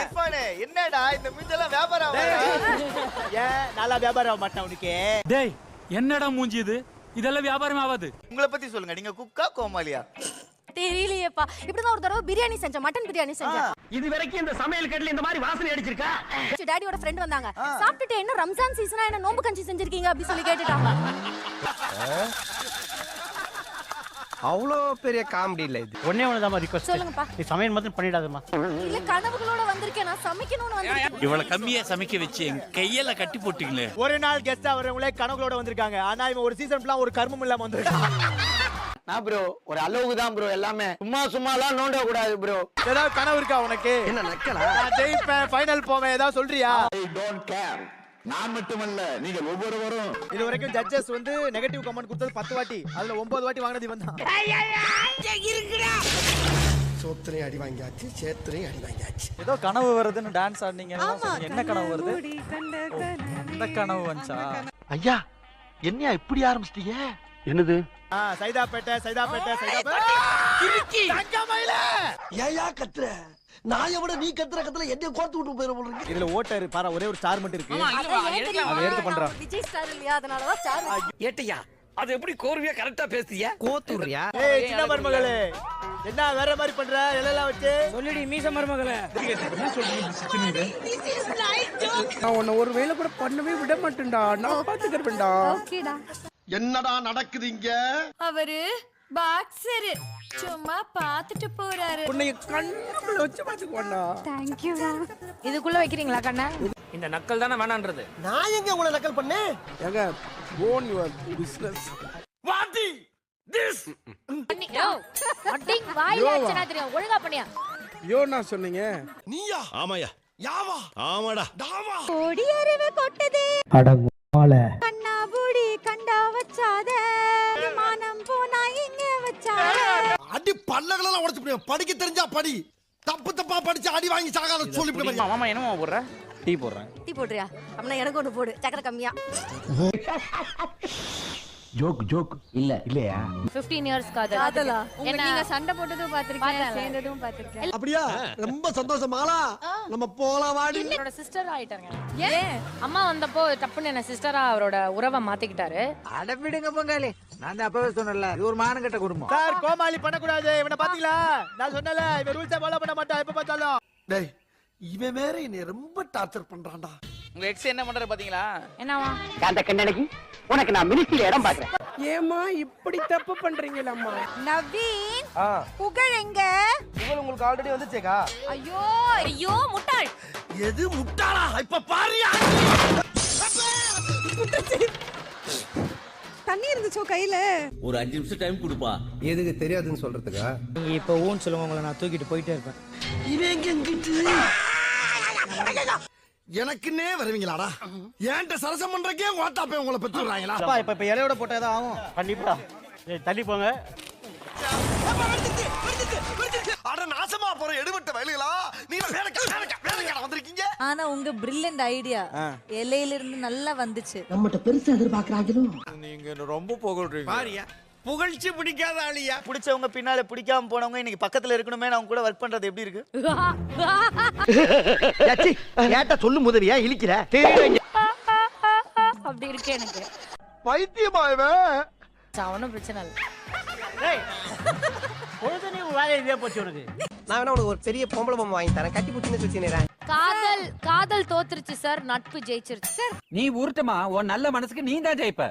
IPhone என்னடா இந்த மூஞ்செல்லாம் வியாபாரம் ஏன் நல்லா வியாபாரம் ஆக மாட்டான் உனக்கு? டேய் என்னடா மூஞ்சி இது? இதெல்லாம் வியாபாரம் ஆகாது. உங்களை பத்தி சொல்லுங்க, நீங்க குக்கா கோமாளியா? தெரியலையேப்பா. இப்படிதான் ஒரு தடவை பிரியாணி செஞ்சேன், மட்டன் பிரியாணி செஞ்சேன். இது வரைக்கும் இந்த சமையல் கட்டுல இந்த மாதிரி வாசனை அடிச்சிருக்கா? டாடியோட ஃப்ரெண்ட் வந்தாங்க. சாப்பிட்டுட்டு என்ன ரம்ஜான் சீசனா என்ன நோம்பு கஞ்சி செஞ்சிருக்கீங்க அப்படி சொல்லி கேட்டுட்டாங்க. அவ்வளோ பெரிய காமெடி இல்ல இது. ஒண்ணே ஒண்ணுதான் ரிக்வெஸ்ட். சொல்லுங்கப்பா. நீ சமையல் மட்டும் பண்ணிடாதம்மா. இல்ல கனவுகளோட வந்திருக்கேன், நான் சமைக்கணும்னு வந்திருக்கேன். இவ்வளவு கம்மியா சமைக்க வச்சு என் கையில கட்டி போட்டீங்களே. ஒரு நாள் கெஸ்டா வரவங்களே கனவுகளோட வந்திருக்காங்க. ஆனா இவன் ஒரு சீசன் ஃபுல்லா ஒரு கர்மம் இல்லாம வந்திருக்கான். நான் ப்ரோ ஒரு அளவுக்கு தான் ப்ரோ, எல்லாமே சும்மாலாம் நோண்ட கூடாது ப்ரோ. ஏதாவது கனவு இருக்கா உனக்கு? என்ன நக்கலா? நான் ஜெயிப்பேன், ஃபைனல் போவேன், ஏதாவது சொல்றியா? நான் மட்டுமல்ல நீங்கள் ஒவ்வொருவரும். இது வரைக்கும் ஜட்ஜஸ் வந்து நெகட்டிவ் கமெண்ட் கொடுத்தது 10 வாட்டி, அதுல 9 வாட்டி வாங்கினது இவன் தான். சோத்திரையும் அடி வாங்கியாச்சு, சேத்திரையும் அடி வாங்கியாச்சு. ஏதோ கனவு வருதுன்னு டான்ஸ் ஆடுனீங்க. என்ன கனவு வருது? இந்த கனவு வந்துச்சா? ஐயா என்னையா இப்படி ஆரம்பிச்சிட்டீங்க? என்னது? சைதாப்பேட்டை தங்கமயில. ஏயா கத்துற? நான் விட நீ கத்துற என்னைய கோர்த்து விட்டு போயிட போறீங்க. இதுல ஓட்டர் பாரு, ஒரே ஒரு ஸ்டார் மட்டும் இருக்கு. அதை எடுத்து பண்றான். விஜய் ஸ்டார் இல்லையா, அதனாலதான் ஸ்டார். ஏட்டையா அது எப்படி கோர்வையா கரெக்டா பேசுறியா? கோத்துறியா? ஏய் சின்ன மருமகளே, என்ன வேற மாதிரி பண்ற? எல்லாம் வச்சு சொல்லிடி மீச மருமகளே. நான் உன்னை ஒரு வேளை கூட பண்ணவே விட மாட்டேன்டா. நான் பாத்துக்கிறேன்டா. ஓகேடா. என்னடா நடக்குது இங்க? அவரு பாக்ஸர் சும்மா பாத்துட்டு போறாரு. உன்னை கண்ணுக்குள்ள வச்சு பாத்துக்கோண்டா. Thank you. இதுக்குள்ள வைக்கிறீங்களா கண்ணா? இந்த நக்கல் தானே வேணான்றது. நான் எங்க உங்களை நக்கல் பண்ணேன்? ஏங்க ஓன் யுவர் பிசினஸ். வாடி திஸ் யோ அட்டிங் வாயில அச்சனா தெரியும், ஒழுங்கா பண்ணியா? யோ நான் சொன்னீங்க. நீயா? ஆமாயா. யாவா? ஆமாடா. டாவா. கோடி அறிவு கொட்டதே அடங்கோல. கண்ணா பூடி கண்டா வச்சாத மானம் போனா இங்க வச்சாத. அடி பல்லகளெல்லாம் உடைச்சு போடுவேன். படிக்க தெரிஞ்சா படி, தப்பா படிச்சு அடி வாங்கி சாகாத சொல்லிவிட்டு. மாமா என்னமா போடுற? டீ போடுறேன். டீ போடுறியா? அப்படின்னா எனக்கு ஒன்று போடு, சக்கரை கம்மியா. ஜோக் இல்ல இல்லையா? 15 இயர்ஸ் காதலா? நீங்க சண்டை போட்டதும் பாத்திருக்கேன், சேர்ந்ததும் பாத்திருக்கேன். அப்படியா? ரொம்ப சந்தோஷமாலா. நம்ம போலாம் வாடி. என்னோட சிஸ்டர் ஆயிட்டாங்க. ஏன் அம்மா வந்தப்போ டப்புன்னு என்ன சிஸ்டரா அவரோட உறவை மாத்திக்கிட்டாரு. அட விடுங்க பொங்காலி. நான் தான் அப்பவே சொன்னேன்ல, இது ஒரு மானங்கட்ட குடும்பம். சார் கோமாளி பண்ண கூடாது. இவனை பாத்தீங்களா? நான் சொன்னல, இவன் ரூல்ஸ் ஃபாலோ பண்ண மாட்டான் எப்ப பார்த்தாலும். டேய் இவன் வேற என்னை ரொம்ப டார்ச்சர் பண்றான்டா. உங்க எக்ஸ் என்ன பண்றாரு பாத்தீங்களா? என்னவா? அந்த கண்ணடகி உனக்கு நான் மினிஸ்ட்ரியில இடம் பாக்குறேன். ஏமா இப்படி தப்பு பண்றீங்களம்மா? நவீன் புகழ் எங்க? புகழ் உங்களுக்கு ஆல்ரெடி வந்துச்சேக்கா. ஐயோ ஐயோ முட்டாள். எது முட்டாளா? இப்ப பாரியா? தண்ணி இருந்துச்சோ கையில? ஒரு 5 நிமிஷம் டைம் கொடுப்பா. எதுக்கு தெரியாதுன்னு சொல்றதுக்கா? நீங்க இப்ப ஊன் சொல்லுங்க, உங்களை நான் தூக்கிட்டு போயிட்டே இருப்பேன். இவன் எங்கிட்டு எனக்குன்னே வருவீங்களாடா? ஏன்ட்ட சரசம் பண்றக்கே ஓட்டாப்பே உங்களை பெற்றுறாங்களா? அப்பா இப்ப இலையோட போட்டதான் ஆகும். கண்டிப்பா. தள்ளி போங்க. அட நாசமா போற எடுபட்ட வயலுகளா, நீங்க வேலைக்கா வந்திருக்கீங்க. ஆனா உங்க பிரில்லியன்ட் ஐடியா இலையில இருந்து நல்லா வந்துச்சு. நம்மகிட்ட பெருசா எதிர்பார்க்கறாங்களோ? நீங்க ரொம்ப புகழ்றீங்க. பாரியா புகழ்ச்சி பிடிக்காத ஆளியா? பிடிச்சவங்க பின்னால பிடிக்காம போனவங்க இன்னைக்கு பக்கத்துல இருக்கணுமே, அவங்க கூட ஒர்க் பண்றது எப்படி இருக்கு? ஏட்ட சொல்லு முதவியா இழிக்கிற? அப்படி இருக்கு எனக்கு. பைத்தியமா இவன்? ஒன்னும் பிரச்சனை இல்லை. பொழுது நீ வேலை இதே போச்சு உனக்கு. நான் வேணா உனக்கு ஒரு பெரிய பொம்பளை பொம்மை வாங்கி தரேன், கட்டி புடிச்சுன்னு வச்சினேன். காதல் தோத்துருச்சு சார், நட்பு ஜெயிச்சிருச்சு சார். நீ ஊர்த்தமா உன் நல்ல மனசுக்கு நீ தான் ஜெயிப்ப.